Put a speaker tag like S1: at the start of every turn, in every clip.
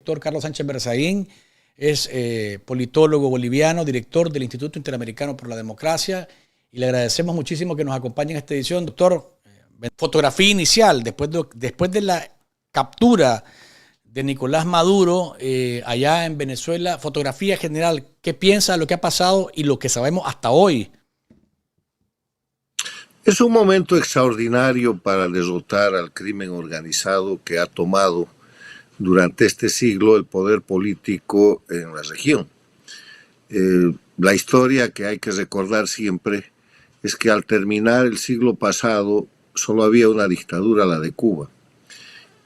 S1: Doctor Carlos Sánchez Berzaín es politólogo boliviano, director del Instituto Interamericano por la Democracia, y le agradecemos muchísimo que nos acompañe en esta edición. Doctor, fotografía inicial, después de la captura de Nicolás Maduro allá en Venezuela, fotografía general, ¿qué piensa de lo que ha pasado y lo que sabemos hasta hoy?
S2: Es un momento extraordinario para derrotar al crimen organizado que ha tomado durante este siglo el poder político en la región. La historia que hay que recordar siempre es que al terminar el siglo pasado solo había una dictadura, la de Cuba,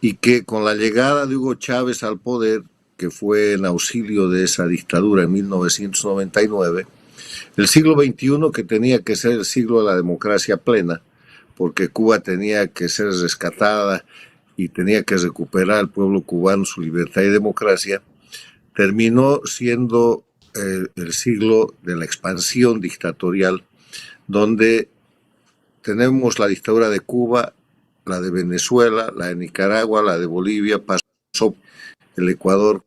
S2: y que con la llegada de Hugo Chávez al poder, que fue en auxilio de esa dictadura en 1999, el siglo XXI, que tenía que ser el siglo de la democracia plena, porque Cuba tenía que ser rescatada y tenía que recuperar al pueblo cubano su libertad y democracia, terminó siendo el siglo de la expansión dictatorial, donde tenemos la dictadura de Cuba, la de Venezuela, la de Nicaragua, la de Bolivia, pasó el Ecuador,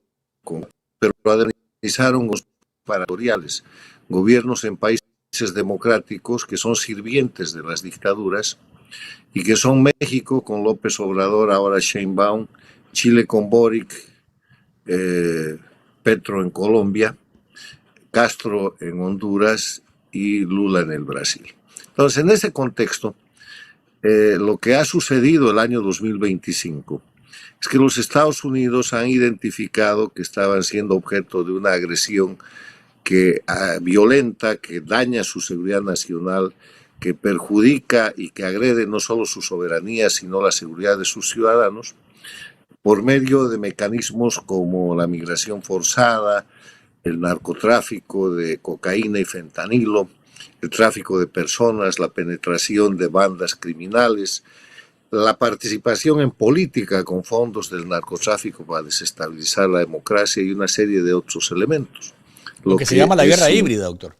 S2: pero administraron los paratoriales, gobiernos en países democráticos que son sirvientes de las dictaduras y que son México con López Obrador, ahora Sheinbaum, Chile con Boric, Petro en Colombia, Castro en Honduras y Lula en el Brasil. Entonces, en ese contexto, lo que ha sucedido el año 2025 es que los Estados Unidos han identificado que estaban siendo objeto de una agresión violenta, que daña su seguridad nacional, que perjudica y que agrede no solo su soberanía, sino la seguridad de sus ciudadanos, por medio de mecanismos como la migración forzada, el narcotráfico de cocaína y fentanilo, el tráfico de personas, la penetración de bandas criminales, la participación en política con fondos del narcotráfico para desestabilizar la democracia y una serie de otros elementos.
S1: Lo que se llama la guerra híbrida, doctor.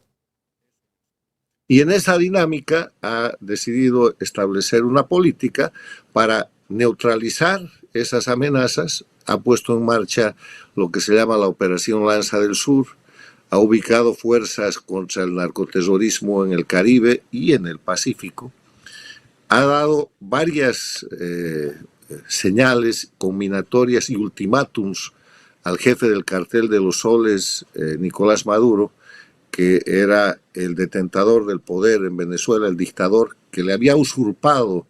S2: Y en esa dinámica ha decidido establecer una política para neutralizar esas amenazas. Ha puesto en marcha lo que se llama la Operación Lanza del Sur, ha ubicado fuerzas contra el narcoterrorismo en el Caribe y en el Pacífico, ha dado varias señales combinatorias y ultimátums al jefe del cartel de los soles, Nicolás Maduro, que era el detentador del poder en Venezuela, el dictador que le había usurpado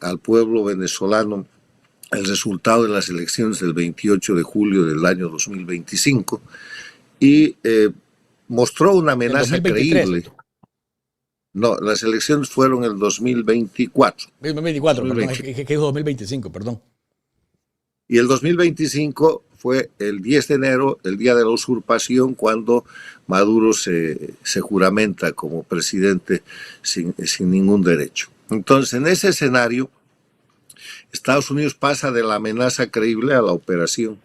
S2: al pueblo venezolano el resultado de las elecciones del 28 de julio del año 2025, y mostró una amenaza creíble. No, las elecciones fueron el 2024.
S1: 2024, perdón, que dijo 2025, perdón.
S2: Y el 2025 fue el 10 de enero, el día de la usurpación, cuando Maduro se juramenta como presidente sin ningún derecho. Entonces, en ese escenario, Estados Unidos pasa de la amenaza creíble a la operación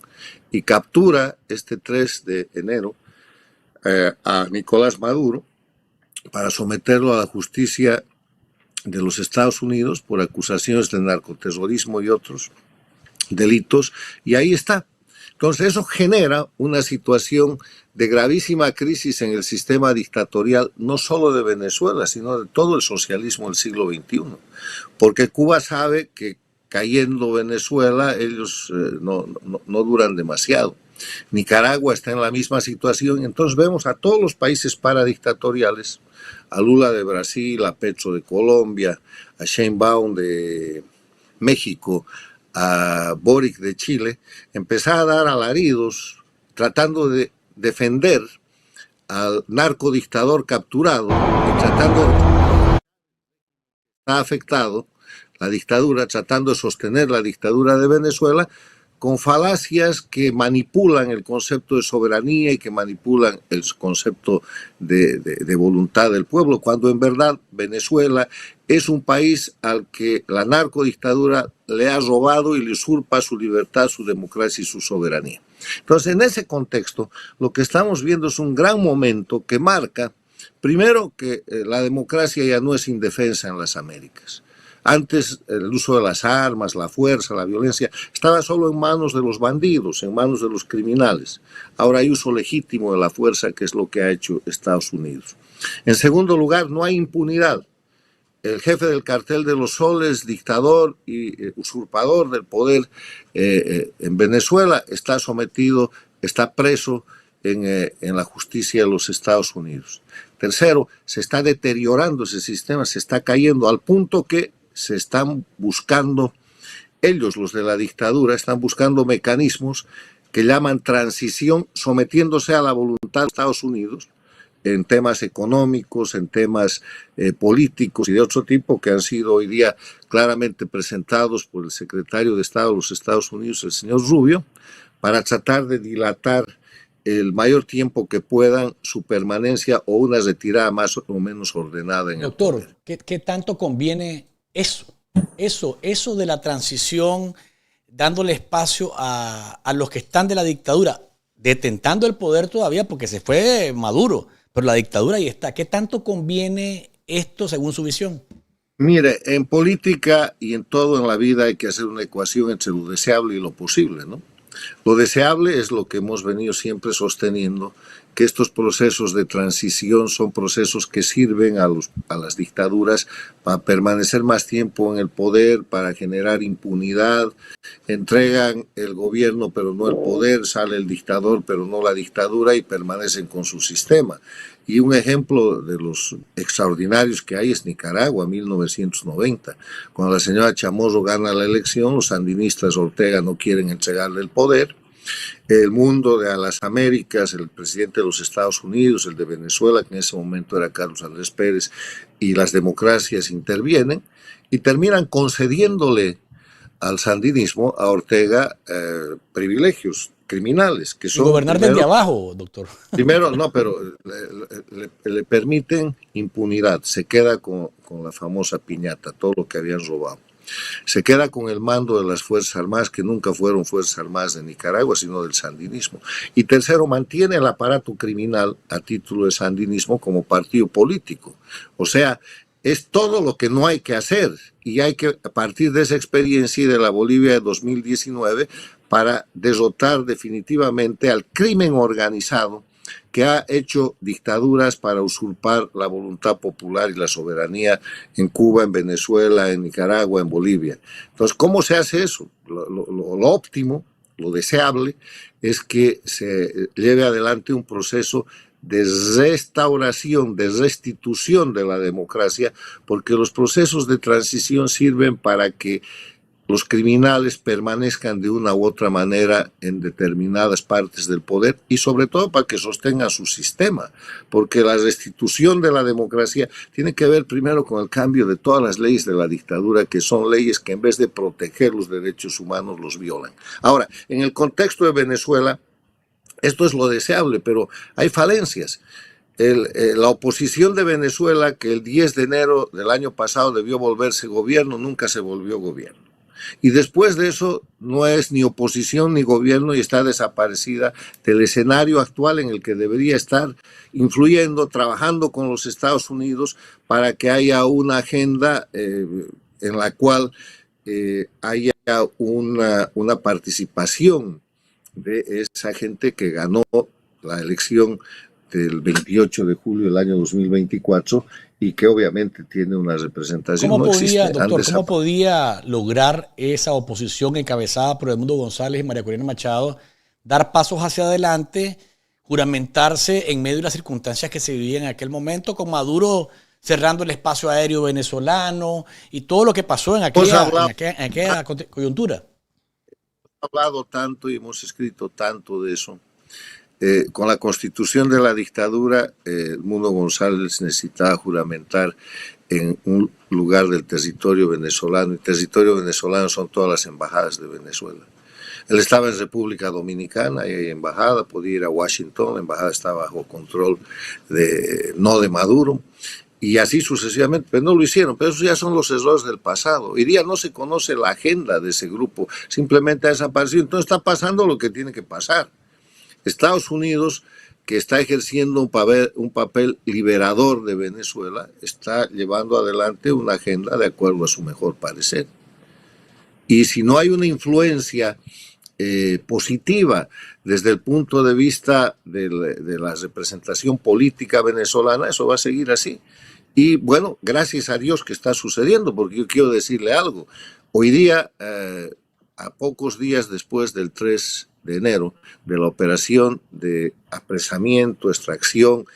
S2: y captura este 3 de enero a Nicolás Maduro para someterlo a la justicia de los Estados Unidos por acusaciones de narcoterrorismo y otros delitos, y ahí está. Entonces eso genera una situación de gravísima crisis en el sistema dictatorial, no solo de Venezuela, sino de todo el socialismo del siglo XXI, porque Cuba sabe que cayendo Venezuela ellos no duran demasiado. Nicaragua está en la misma situación, entonces vemos a todos los países paradictatoriales, a Lula de Brasil, a Petro de Colombia, a Sheinbaum de México, a Boric de Chile, empezar a dar alaridos tratando de defender al narcodictador capturado y tratando de estar afectado la dictadura, tratando de sostener la dictadura de Venezuela con falacias que manipulan el concepto de soberanía y que manipulan el concepto de voluntad del pueblo, cuando en verdad Venezuela es un país al que la narcodictadura le ha robado y le usurpa su libertad, su democracia y su soberanía. Entonces, en ese contexto, lo que estamos viendo es un gran momento que marca, primero, que la democracia ya no es indefensa en las Américas. Antes el uso de las armas, la fuerza, la violencia, estaba solo en manos de los bandidos, en manos de los criminales. Ahora hay uso legítimo de la fuerza, que es lo que ha hecho Estados Unidos. En segundo lugar, no hay impunidad. El jefe del cartel de los soles, dictador y usurpador del poder en Venezuela, está sometido, está preso en la justicia de los Estados Unidos. Tercero, se está deteriorando ese sistema, se está cayendo al punto que se están buscando, ellos, los de la dictadura, están buscando mecanismos que llaman transición, sometiéndose a la voluntad de Estados Unidos en temas económicos, en temas políticos y de otro tipo, que han sido hoy día claramente presentados por el secretario de Estado de los Estados Unidos, el señor Rubio, para tratar de dilatar el mayor tiempo que puedan su permanencia o una retirada más o menos ordenada en el poder.
S1: Doctor, ¿qué tanto conviene eso? Eso de la transición, dándole espacio a los que están de la dictadura, detentando el poder todavía porque se fue Maduro, pero la dictadura ahí está. ¿Qué tanto conviene esto según su visión?
S2: Mire, en política y en todo en la vida hay que hacer una ecuación entre lo deseable y lo posible, ¿no? Lo deseable es lo que hemos venido siempre sosteniendo, que estos procesos de transición son procesos que sirven a las dictaduras para permanecer más tiempo en el poder, para generar impunidad, entregan el gobierno pero no el poder, sale el dictador pero no la dictadura y permanecen con su sistema. Y un ejemplo de los extraordinarios que hay es Nicaragua, 1990. Cuando la señora Chamorro gana la elección, los sandinistas Ortega no quieren entregarle el poder. El mundo de las Américas, el presidente de los Estados Unidos, el de Venezuela, que en ese momento era Carlos Andrés Pérez, y las democracias intervienen y terminan concediéndole al sandinismo, a Ortega, privilegios criminales, que son...
S1: Y gobernar desde abajo, doctor.
S2: Primero, no, pero le permiten impunidad, se queda con la famosa piñata, todo lo que habían robado. Se queda con el mando de las Fuerzas Armadas, que nunca fueron Fuerzas Armadas de Nicaragua, sino del sandinismo. Y tercero, mantiene el aparato criminal a título de sandinismo como partido político. O sea, es todo lo que no hay que hacer. Y hay que, a partir de esa experiencia y de la Bolivia de 2019, para derrotar definitivamente al crimen organizado que ha hecho dictaduras para usurpar la voluntad popular y la soberanía en Cuba, en Venezuela, en Nicaragua, en Bolivia. Entonces, ¿cómo se hace eso? Lo óptimo, lo deseable, es que se lleve adelante un proceso de restauración, de restitución de la democracia, porque los procesos de transición sirven para que los criminales permanezcan de una u otra manera en determinadas partes del poder y sobre todo para que sostengan su sistema, porque la restitución de la democracia tiene que ver primero con el cambio de todas las leyes de la dictadura, que son leyes que en vez de proteger los derechos humanos los violan. Ahora, en el contexto de Venezuela, esto es lo deseable, pero hay falencias. La oposición de Venezuela, que el 10 de enero del año pasado debió volverse gobierno, nunca se volvió gobierno. Y después de eso no es ni oposición ni gobierno y está desaparecida del escenario actual en el que debería estar influyendo, trabajando con los Estados Unidos para que haya una agenda en la cual haya una participación de esa gente que ganó la elección del 28 de julio del año 2024 y que obviamente tiene una representación.
S1: ¿Cómo podía lograr esa oposición encabezada por Edmundo González y María Corina Machado dar pasos hacia adelante, juramentarse en medio de las circunstancias que se vivían en aquel momento, con Maduro cerrando el espacio aéreo venezolano y todo lo que pasó en aquella coyuntura?
S2: Hemos hablado tanto y hemos escrito tanto de eso. Con la constitución de la dictadura, Edmundo González necesitaba juramentar en un lugar del territorio venezolano. El territorio venezolano son todas las embajadas de Venezuela. Él estaba en República Dominicana, y hay embajada, podía ir a Washington, la embajada estaba bajo control no de Maduro, y así sucesivamente, pero no lo hicieron. Pero esos ya son los errores del pasado. Hoy día no se conoce la agenda de ese grupo, simplemente ha desaparecido. Entonces está pasando lo que tiene que pasar. Estados Unidos que está ejerciendo un papel liberador de Venezuela, está llevando adelante una agenda de acuerdo a su mejor parecer. Y si no hay una influencia positiva desde el punto de vista de la representación política venezolana, eso va a seguir así. Y bueno, gracias a Dios que está sucediendo, porque yo quiero decirle algo. Hoy día, a pocos días después del 3 de enero, de la operación de apresamiento, extracción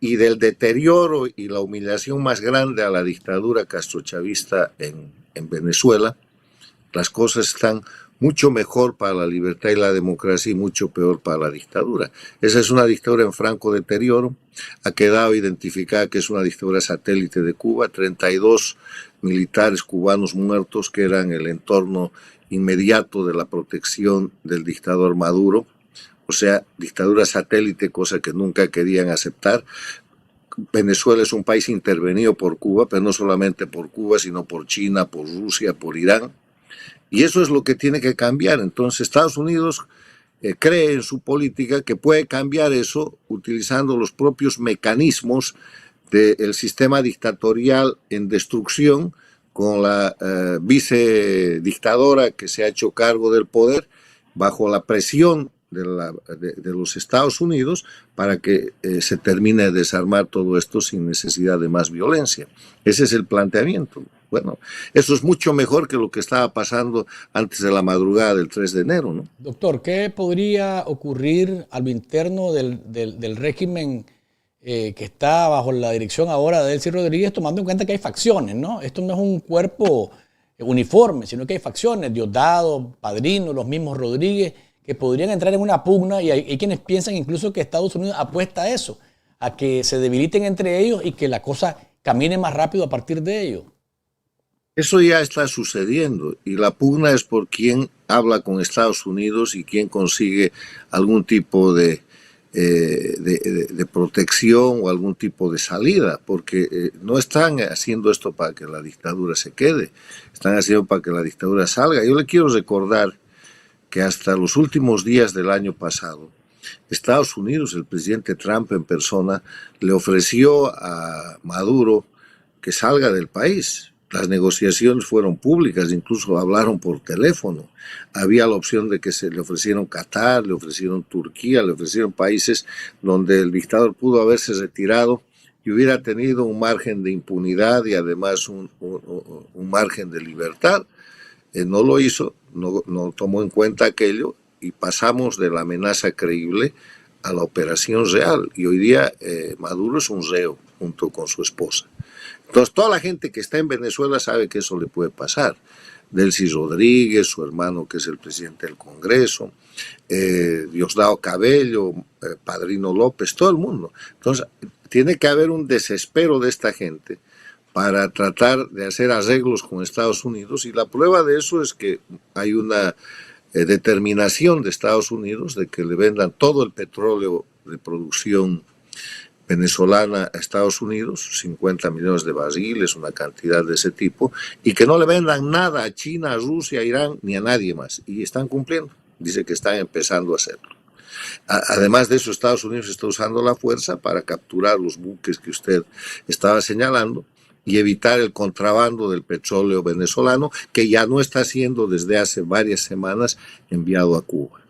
S2: y del deterioro y la humillación más grande a la dictadura castrochavista en Venezuela, las cosas están mucho mejor para la libertad y la democracia y mucho peor para la dictadura. Esa es una dictadura en franco deterioro. Ha quedado identificada que es una dictadura satélite de Cuba, 32 militares cubanos muertos que eran el entorno inmediato de la protección del dictador Maduro, o sea, dictadura satélite, cosa que nunca querían aceptar. Venezuela es un país intervenido por Cuba, pero no solamente por Cuba, sino por China, por Rusia, por Irán. Y eso es lo que tiene que cambiar. Entonces Estados Unidos cree en su política que puede cambiar eso utilizando los propios mecanismos del sistema dictatorial en destrucción, con la vicedictadora que se ha hecho cargo del poder bajo la presión de los Estados Unidos para que se termine de desarmar todo esto sin necesidad de más violencia. Ese es el planteamiento. Bueno, eso es mucho mejor que lo que estaba pasando antes de la madrugada del 3 de enero, ¿no?
S1: Doctor, ¿qué podría ocurrir a lo interno del régimen que está bajo la dirección ahora de Delcy Rodríguez, tomando en cuenta que hay facciones, ¿no? Esto no es un cuerpo uniforme, sino que hay facciones, Diosdado, Padrino, los mismos Rodríguez, que podrían entrar en una pugna, y hay quienes piensan incluso que Estados Unidos apuesta a eso, a que se debiliten entre ellos y que la cosa camine más rápido a partir de ello.
S2: Eso ya está sucediendo y la pugna es por quién habla con Estados Unidos y quién consigue algún tipo de protección o algún tipo de salida, porque no están haciendo esto para que la dictadura se quede, están haciendo para que la dictadura salga. Yo le quiero recordar que hasta los últimos días del año pasado, Estados Unidos, el presidente Trump en persona, le ofreció a Maduro que salga del país. Las negociaciones fueron públicas, incluso hablaron por teléfono. Había la opción de que se le ofrecieron Qatar, le ofrecieron Turquía, le ofrecieron países donde el dictador pudo haberse retirado y hubiera tenido un margen de impunidad y además un margen de libertad. No lo hizo, no tomó en cuenta aquello y pasamos de la amenaza creíble a la operación real. Y hoy día Maduro es un reo junto con su esposa. Entonces, toda la gente que está en Venezuela sabe que eso le puede pasar. Delcy Rodríguez, su hermano que es el presidente del Congreso, Diosdado Cabello, Padrino López, todo el mundo. Entonces, tiene que haber un desespero de esta gente para tratar de hacer arreglos con Estados Unidos, y la prueba de eso es que hay una determinación de Estados Unidos de que le vendan todo el petróleo de producción venezolana a Estados Unidos, 50 millones de barriles, una cantidad de ese tipo, y que no le vendan nada a China, a Rusia, a Irán, ni a nadie más. Y están cumpliendo. Dice que están empezando a hacerlo. Además de eso, Estados Unidos está usando la fuerza para capturar los buques que usted estaba señalando y evitar el contrabando del petróleo venezolano, que ya no está siendo desde hace varias semanas enviado a Cuba.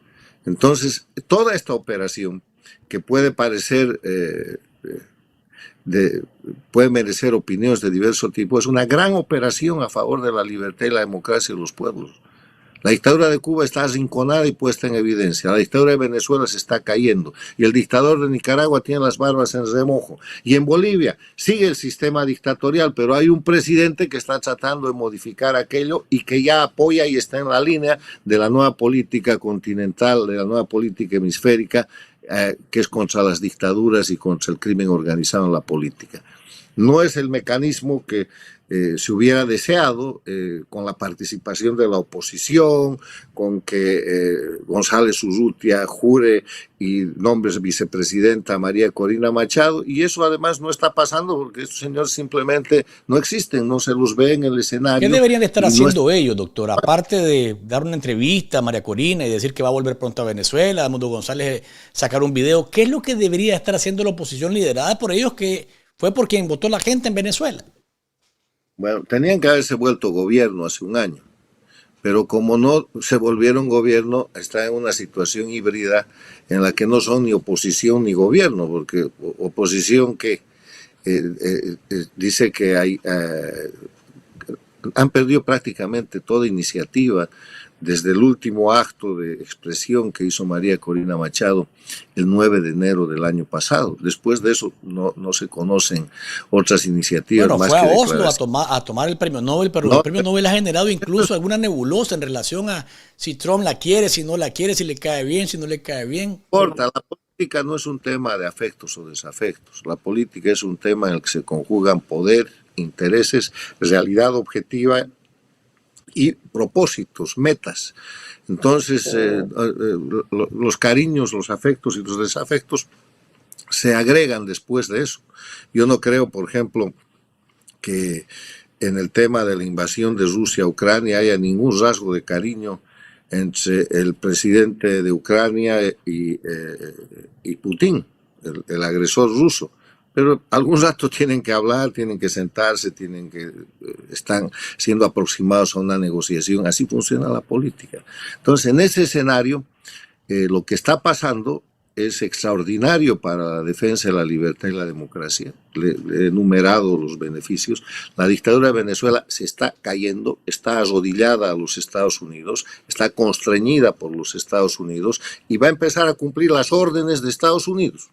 S2: Entonces, toda esta operación, que puede parecer, puede merecer opiniones de diverso tipo, es una gran operación a favor de la libertad y la democracia de los pueblos. La dictadura de Cuba está arrinconada y puesta en evidencia. La dictadura de Venezuela se está cayendo. Y el dictador de Nicaragua tiene las barbas en remojo. Y en Bolivia sigue el sistema dictatorial, pero hay un presidente que está tratando de modificar aquello y que ya apoya y está en la línea de la nueva política continental, de la nueva política hemisférica, que es contra las dictaduras y contra el crimen organizado en la política. No es el mecanismo que se hubiera deseado, con la participación de la oposición, con que González Urrutia jure y nombres vicepresidenta María Corina Machado, y eso además no está pasando porque estos señores simplemente no existen, no se los ve en el escenario.
S1: ¿Qué deberían de estar haciendo ellos, doctor? Aparte de dar una entrevista a María Corina y decir que va a volver pronto a Venezuela, a Edmundo González sacar un video, ¿qué es lo que debería estar haciendo la oposición liderada por ellos, que fue por quien votó la gente en Venezuela?
S2: Bueno, tenían que haberse vuelto gobierno hace un año, pero como no se volvieron gobierno, está en una situación híbrida en la que no son ni oposición ni gobierno, porque oposición que dice que han perdido prácticamente toda iniciativa desde el último acto de expresión que hizo María Corina Machado el 9 de enero del año pasado. Después de eso no se conocen otras iniciativas.
S1: Bueno,
S2: más
S1: fue
S2: que
S1: a Oslo a tomar el premio Nobel, pero el premio Nobel ha generado incluso alguna nebulosa en relación a si Trump la quiere, si no la quiere, si le cae bien, si no le cae bien.
S2: No importa, la política no es un tema de afectos o desafectos. La política es un tema en el que se conjugan poder, intereses, realidad objetiva y propósitos, metas. Entonces, los cariños, los afectos y los desafectos se agregan después de eso. Yo no creo, por ejemplo, que en el tema de la invasión de Rusia a Ucrania haya ningún rasgo de cariño entre el presidente de Ucrania y Putin, el agresor ruso. Pero algún rato tienen que hablar, tienen que sentarse, están siendo aproximados a una negociación. Así funciona la política. Entonces, en ese escenario, lo que está pasando es extraordinario para la defensa de la libertad y la democracia. Le he enumerado los beneficios. La dictadura de Venezuela se está cayendo, está arrodillada a los Estados Unidos, está constreñida por los Estados Unidos y va a empezar a cumplir las órdenes de Estados Unidos,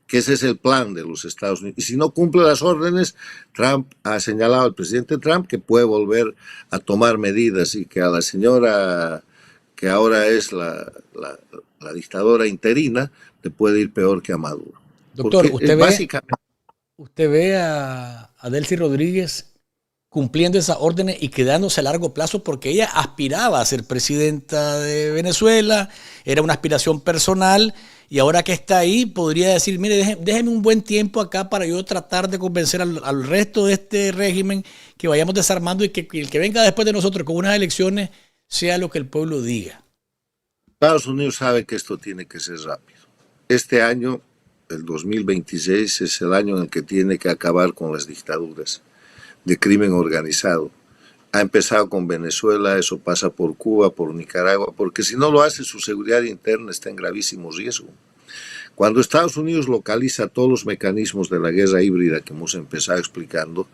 S2: que ese es el plan de los Estados Unidos. Y si no cumple las órdenes, Trump ha señalado al presidente Trump que puede volver a tomar medidas y que a la señora que ahora es la dictadora interina le puede ir peor que a Maduro.
S1: Doctor, ¿usted ve a Delcy Rodríguez cumpliendo esas órdenes y quedándose a largo plazo? Porque ella aspiraba a ser presidenta de Venezuela, era una aspiración personal, y ahora que está ahí podría decir, mire, déjeme un buen tiempo acá para yo tratar de convencer al resto de este régimen que vayamos desarmando y que el que venga después de nosotros con unas elecciones sea lo que el pueblo diga.
S2: Estados Unidos sabe que esto tiene que ser rápido. Este año, el 2026, es el año en el que tiene que acabar con las dictaduras de crimen organizado. Ha empezado con Venezuela, eso pasa por Cuba, por Nicaragua, porque si no lo hace, su seguridad interna está en gravísimo riesgo. Cuando Estados Unidos localiza todos los mecanismos de la guerra híbrida que hemos empezado explicando,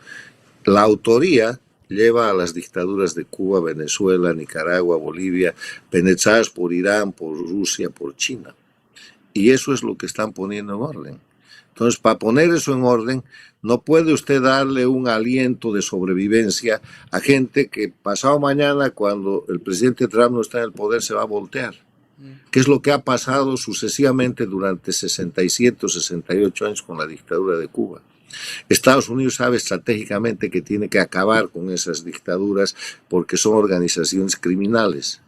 S2: la autoría lleva a las dictaduras de Cuba, Venezuela, Nicaragua, Bolivia, penetradas por Irán, por Rusia, por China. Y eso es lo que están poniendo en orden. Entonces, para poner eso en orden, no puede usted darle un aliento de sobrevivencia a gente que pasado mañana, cuando el presidente Trump no está en el poder, se va a voltear. ¿Qué es lo que ha pasado sucesivamente durante 67 o 68 años con la dictadura de Cuba? Estados Unidos sabe estratégicamente que tiene que acabar con esas dictaduras porque son organizaciones criminales.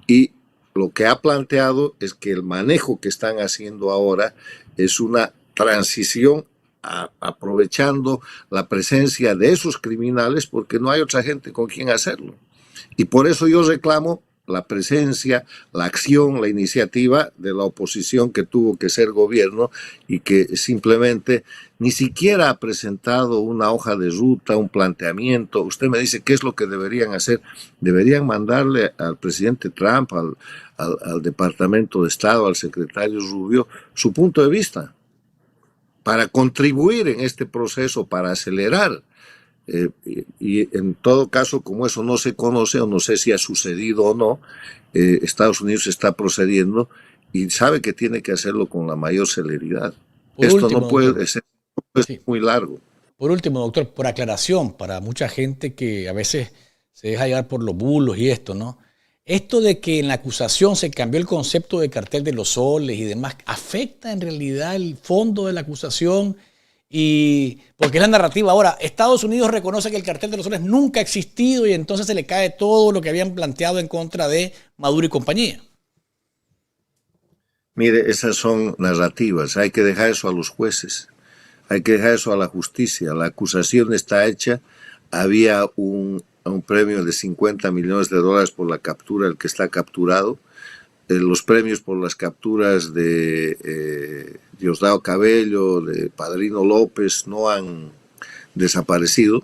S2: Y lo que ha planteado es que el manejo que están haciendo ahora es una transición aprovechando la presencia de esos criminales porque no hay otra gente con quien hacerlo. Y por eso yo reclamo la presencia, la acción, la iniciativa de la oposición que tuvo que ser gobierno y que simplemente ni siquiera ha presentado una hoja de ruta, un planteamiento. Usted me dice qué es lo que deberían hacer. Deberían mandarle al presidente Trump, al Departamento de Estado, al secretario Rubio, su punto de vista para contribuir en este proceso, para acelerar. Y en todo caso, como eso no se conoce o no sé si ha sucedido o no, Estados Unidos está procediendo y sabe que tiene que hacerlo con la mayor celeridad. Esto no puede ser muy largo.
S1: Por último, doctor, por aclaración, para mucha gente que a veces se deja llevar por los bulos y esto, ¿no? Esto de que en la acusación se cambió el concepto de cartel de los soles y demás, ¿afecta en realidad el fondo de la acusación Y porque es la narrativa ahora, Estados Unidos reconoce que el cartel de los soles nunca ha existido y entonces se le cae todo lo que habían planteado en contra de Maduro y compañía.
S2: Mire, esas son narrativas, hay que dejar eso a los jueces, hay que dejar eso a la justicia. La acusación está hecha, había un premio de 50 millones de dólares por la captura del que está capturado. Los premios por las capturas de Diosdado Cabello, de Padrino López, no han desaparecido.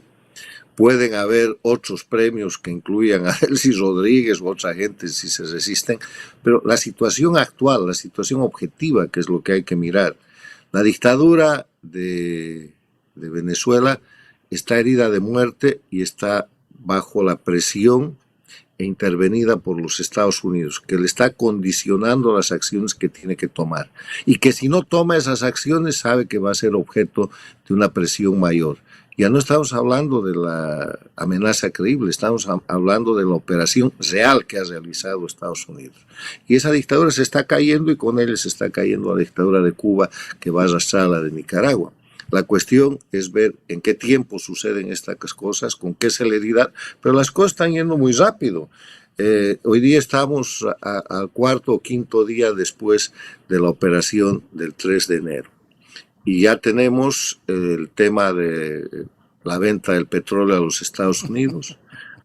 S2: Pueden haber otros premios que incluyan a Delcy Rodríguez u otra gente si se resisten, pero la situación actual, la situación objetiva, que es lo que hay que mirar, la dictadura de Venezuela está herida de muerte y está bajo la presión e intervenida por los Estados Unidos, que le está condicionando las acciones que tiene que tomar y que si no toma esas acciones sabe que va a ser objeto de una presión mayor. Ya no estamos hablando de la amenaza creíble, estamos hablando de la operación real que ha realizado Estados Unidos. Y esa dictadura se está cayendo y con ella se está cayendo la dictadura de Cuba que va a arrastrar a la de Nicaragua. La cuestión es ver en qué tiempo suceden estas cosas, con qué celeridad, pero las cosas están yendo muy rápido. Hoy día estamos al cuarto o quinto día después de la operación del 3 de enero. Y ya tenemos el tema de la venta del petróleo a los Estados Unidos,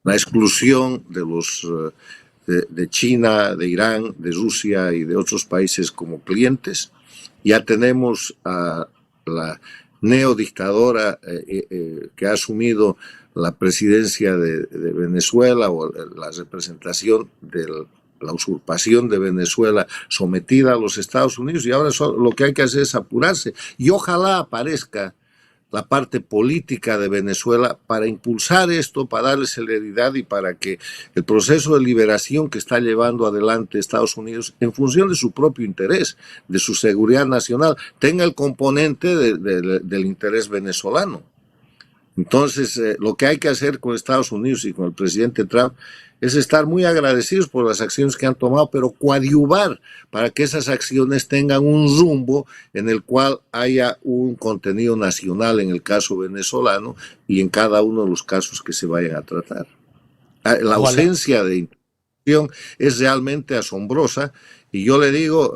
S2: la exclusión de China, de Irán, de Rusia y de otros países como clientes. Ya tenemos a la neodictadora que ha asumido la presidencia de Venezuela o la representación de la usurpación de Venezuela sometida a los Estados Unidos, y ahora lo que hay que hacer es apurarse y ojalá aparezca la parte política de Venezuela para impulsar esto, para darle celeridad y para que el proceso de liberación que está llevando adelante Estados Unidos en función de su propio interés, de su seguridad nacional, tenga el componente del interés venezolano. Entonces, lo que hay que hacer con Estados Unidos y con el presidente Trump es estar muy agradecidos por las acciones que han tomado, pero coadyuvar para que esas acciones tengan un rumbo en el cual haya un contenido nacional en el caso venezolano y en cada uno de los casos que se vayan a tratar. La ausencia de intervención es realmente asombrosa. Y yo le digo,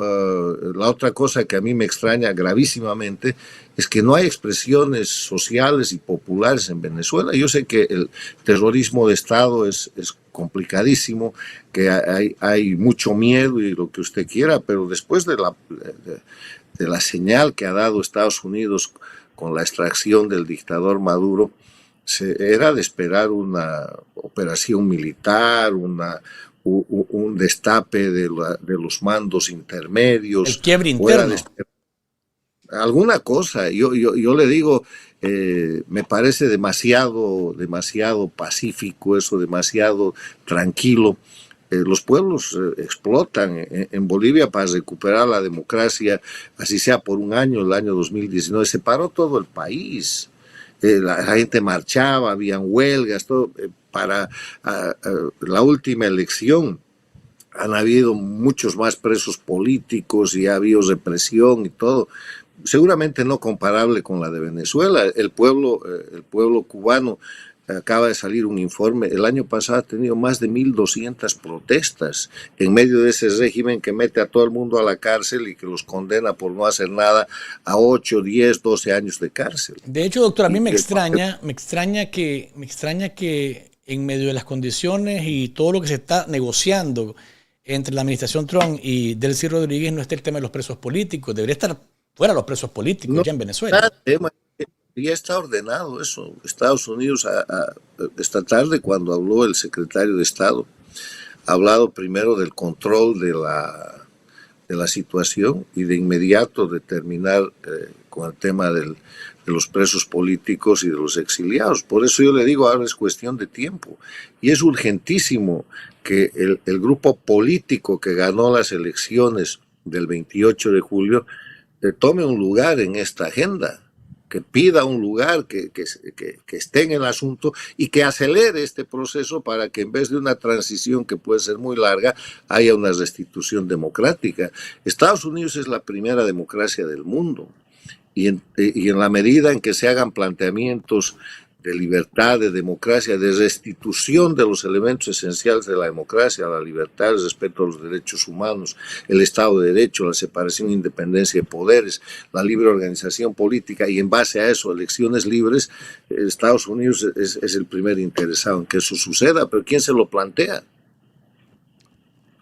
S2: la otra cosa que a mí me extraña gravísimamente es que no hay expresiones sociales y populares en Venezuela. Yo sé que el terrorismo de Estado es complicadísimo, que hay mucho miedo y lo que usted quiera, pero después de la señal que ha dado Estados Unidos con la extracción del dictador Maduro, era de esperar una operación militar, un destape de los mandos intermedios.
S1: El quiebre interno.
S2: Alguna cosa. Yo le digo, me parece demasiado pacífico eso, demasiado tranquilo. Los pueblos explotan en Bolivia para recuperar la democracia, así sea por un año, el año 2019, se paró todo el país. La gente marchaba, habían huelgas, todo. Para la última elección han habido muchos más presos políticos y ha habido represión y todo, seguramente no comparable con la de Venezuela. El pueblo cubano, acaba de salir un informe, el año pasado ha tenido más de 1,200 protestas en medio de ese régimen que mete a todo el mundo a la cárcel y que los condena por no hacer nada a 8, 10, 12 años de cárcel.
S1: De hecho, doctor, a mí me extraña que en medio de las condiciones y todo lo que se está negociando entre la administración Trump y Delcy Rodríguez no esté el tema de los presos políticos. Debería estar fuera los presos políticos ya en Venezuela.
S2: Ya está ordenado eso. Estados Unidos, esta tarde, cuando habló el secretario de Estado, ha hablado primero del control de la situación y de inmediato de terminar con el tema de los presos políticos y de los exiliados. Por eso yo le digo, ahora es cuestión de tiempo. Y es urgentísimo que el grupo político que ganó las elecciones del 28 de julio tome un lugar en esta agenda, que pida un lugar, que esté en el asunto y que acelere este proceso para que en vez de una transición que puede ser muy larga, haya una restitución democrática. Estados Unidos es la primera democracia del mundo y en la medida en que se hagan planteamientos de libertad, de democracia, de restitución de los elementos esenciales de la democracia, la libertad, el respeto a los derechos humanos, el Estado de Derecho, la separación e independencia de poderes, la libre organización política y en base a eso elecciones libres, Estados Unidos es el primer interesado en que eso suceda, pero ¿quién se lo plantea?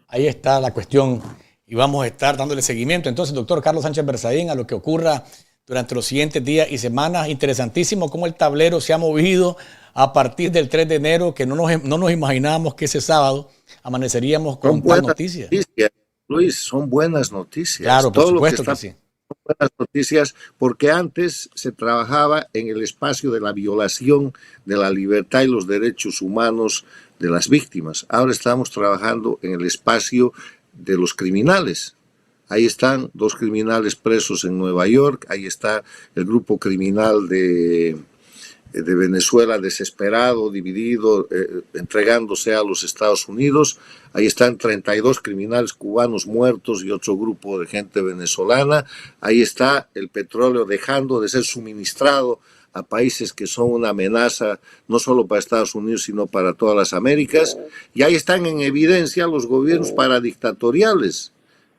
S1: Ahí está la cuestión y vamos a estar dándole seguimiento. Entonces, doctor Carlos Sánchez Berzaín, a lo que ocurra durante los siguientes días y semanas. Interesantísimo cómo el tablero se ha movido a partir del 3 de enero, que no nos imaginábamos que ese sábado amaneceríamos con tal noticia.
S2: Luis, son buenas noticias.
S1: Claro, por supuesto que sí.
S2: Son buenas noticias porque antes se trabajaba en el espacio de la violación de la libertad y los derechos humanos de las víctimas. Ahora estamos trabajando en el espacio de los criminales. Ahí están 2 criminales presos en Nueva York, ahí está el grupo criminal de Venezuela desesperado, dividido, entregándose a los Estados Unidos, ahí están 32 criminales cubanos muertos y otro grupo de gente venezolana, ahí está el petróleo dejando de ser suministrado a países que son una amenaza no solo para Estados Unidos sino para todas las Américas, y ahí están en evidencia los gobiernos paradictatoriales,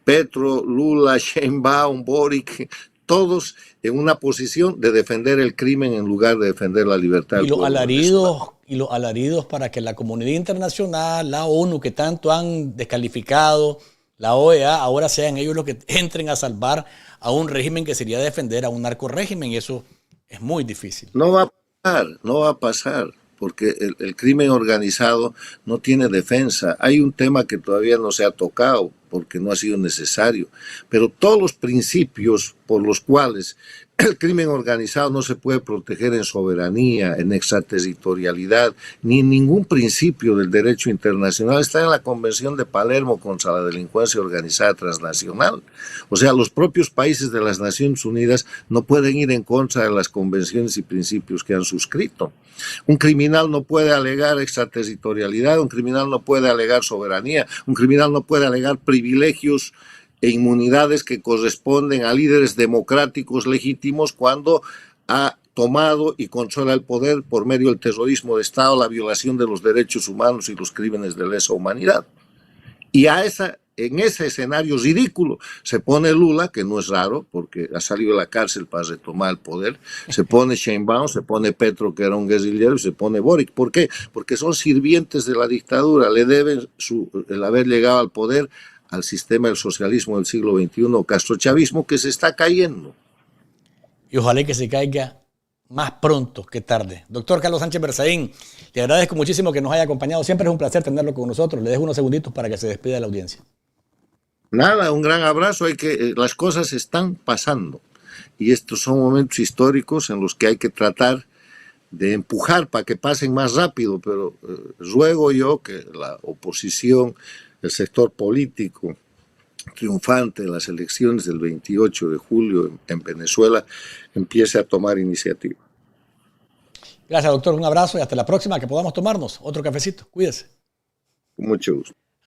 S2: Petro, Lula, Sheinbaum, Boric, todos en una posición de defender el crimen en lugar de defender la libertad.
S1: Y los alaridos para que la comunidad internacional, la ONU, que tanto han descalificado, la OEA, ahora sean ellos los que entren a salvar a un régimen que sería defender a un narcorrégimen, y eso es muy difícil.
S2: No va a pasar. Porque el crimen organizado no tiene defensa. Hay un tema que todavía no se ha tocado porque no ha sido necesario, pero todos los principios por los cuales el crimen organizado no se puede proteger en soberanía, en extraterritorialidad, ni en ningún principio del derecho internacional, está en la Convención de Palermo contra la delincuencia organizada transnacional. O sea, los propios países de las Naciones Unidas no pueden ir en contra de las convenciones y principios que han suscrito. Un criminal no puede alegar extraterritorialidad, un criminal no puede alegar soberanía, un criminal no puede alegar privilegios e inmunidades que corresponden a líderes democráticos legítimos cuando ha tomado y controla el poder por medio del terrorismo de Estado, la violación de los derechos humanos y los crímenes de lesa humanidad. Y en ese escenario ridículo se pone Lula, que no es raro porque ha salido de la cárcel para retomar el poder, se pone Sheinbaum, se pone Petro, que era un guerrillero, y se pone Boric. ¿Por qué? Porque son sirvientes de la dictadura, le deben el haber llegado al poder al sistema del socialismo del siglo XXI, castrochavismo, que se está cayendo.
S1: Y ojalá que se caiga más pronto que tarde. Doctor Carlos Sánchez Berzaín, le agradezco muchísimo que nos haya acompañado. Siempre es un placer tenerlo con nosotros. Le dejo unos segunditos para que se despida de la audiencia.
S2: Nada, un gran abrazo. Las cosas están pasando y estos son momentos históricos en los que hay que tratar de empujar para que pasen más rápido, pero ruego yo que la oposición, el sector político triunfante en las elecciones del 28 de julio en Venezuela empiece a tomar iniciativa.
S1: Gracias, doctor. Un abrazo y hasta la próxima, que podamos tomarnos otro cafecito. Cuídese.
S2: Con mucho gusto.